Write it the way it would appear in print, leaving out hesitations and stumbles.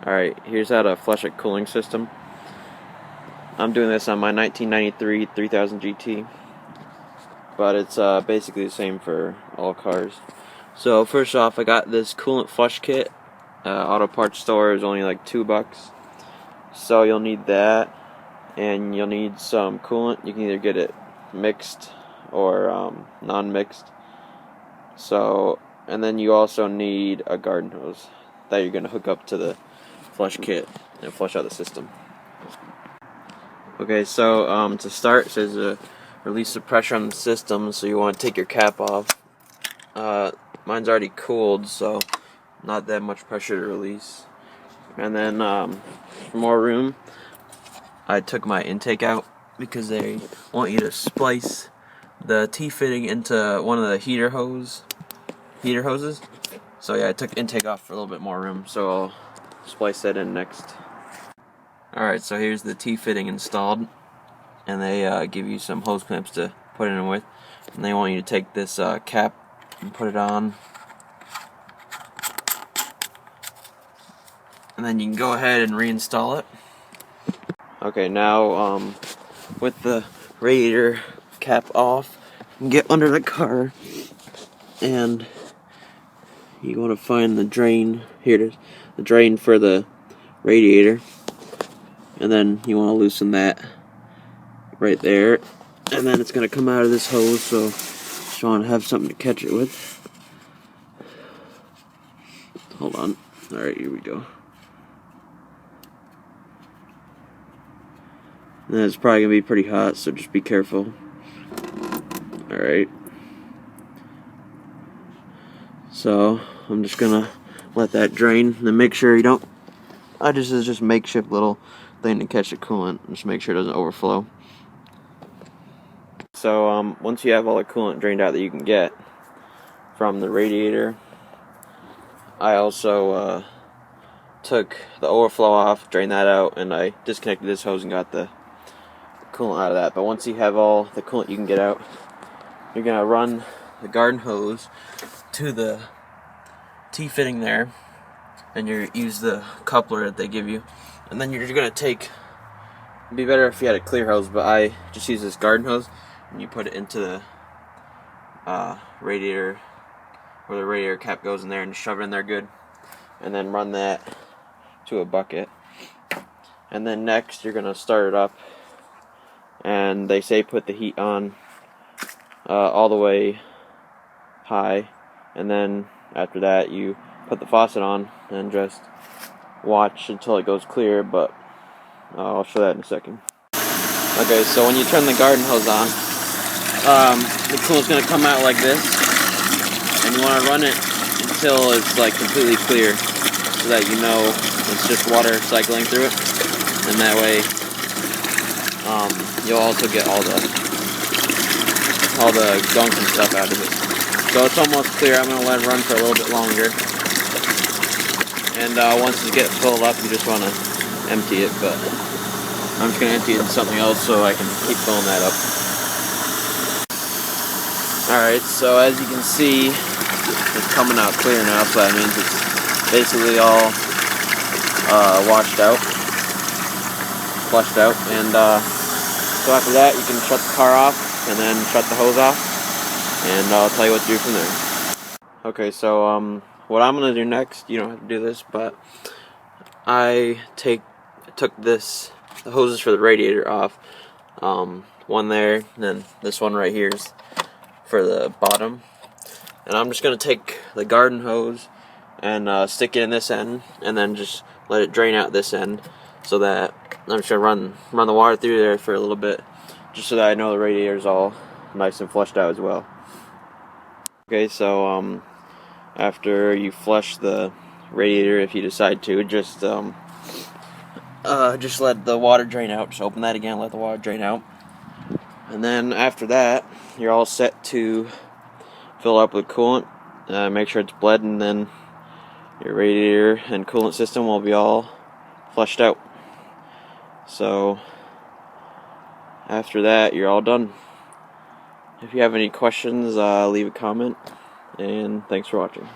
Alright, here's how to flush a cooling system. I'm doing this on my 1993 3000 GT, but it's basically the same for all cars. So first off, I got this coolant flush kit. Auto parts store is only like $2. So you'll need that, and you'll need some coolant. You can either get it mixed or non-mixed. So, and then you also need a garden hose that you're going to hook up to the flush kit and flush out the system. Okay, so to start, it says release the pressure on the system, so you want to take your cap off. Mine's already cooled, so not that much pressure to release. And then for more room, I took my intake out because they want you to splice the T-fitting into one of the heater hoses. So yeah, I took intake off for a little bit more room, so I'll splice that in next. Alright, so here's the T-fitting installed, and they give you some hose clamps to put it in with, and they want you to take this cap and put it on, and then you can go ahead and reinstall it. Okay, now with the radiator cap off, you can get under the car, and you want to find the drain. Here it is, the drain for the radiator, and then you want to loosen that right there, and then it's going to come out of this hose, so just want to have something to catch it with. Hold on. Alright, here we go. And it's probably going to be pretty hot, so just be careful. Alright. So, I'm just going to let that drain, and then make sure you don't... This is just makeshift little thing to catch the coolant. Just make sure it doesn't overflow. So, once you have all the coolant drained out that you can get from the radiator, I also took the overflow off, drained that out, and I disconnected this hose and got the coolant out of that. But once you have all the coolant you can get out, you're going to run the garden hose to the T-fitting there, and you use the coupler that they give you, and then you're going to take, it'd be better if you had a clear hose, but I just use this garden hose, and you put it into the radiator, where the radiator cap goes in there, and shove it in there good, and then run that to a bucket. And then next you're going to start it up, and they say put the heat on all the way high, and then after that you put the faucet on and just watch until it goes clear, but I'll show that in a second. Okay, so when you turn the garden hose on, the coolant's going to come out like this, and you want to run it until it's like completely clear, so that you know it's just water cycling through it, and that way you'll also get all the gunk and stuff out of it. So it's almost clear. I'm going to let it run for a little bit longer, and once it gets filled up, you just want to empty it, but I'm just going to empty it in something else so I can keep filling that up. Alright, so as you can see, it's coming out clear now, so that means it's basically all flushed out, and so after that you can shut the car off and then shut the hose off, and I'll tell you what to do from there. Okay, so what I'm going to do next, you don't have to do this, but I took the hoses for the radiator off, one there, and then this one right here is for the bottom, and I'm just going to take the garden hose and stick it in this end, and then just let it drain out this end, so that I'm just going to run the water through there for a little bit, just so that I know the radiator is all nice and flushed out as well. Okay, so after you flush the radiator, if you decide to, just let the water drain out. Just open that again, let the water drain out, and then after that, you're all set to fill up with coolant. Make sure it's bled, and then your radiator and coolant system will be all flushed out. So after that, you're all done. If you have any questions, leave a comment, and thanks for watching.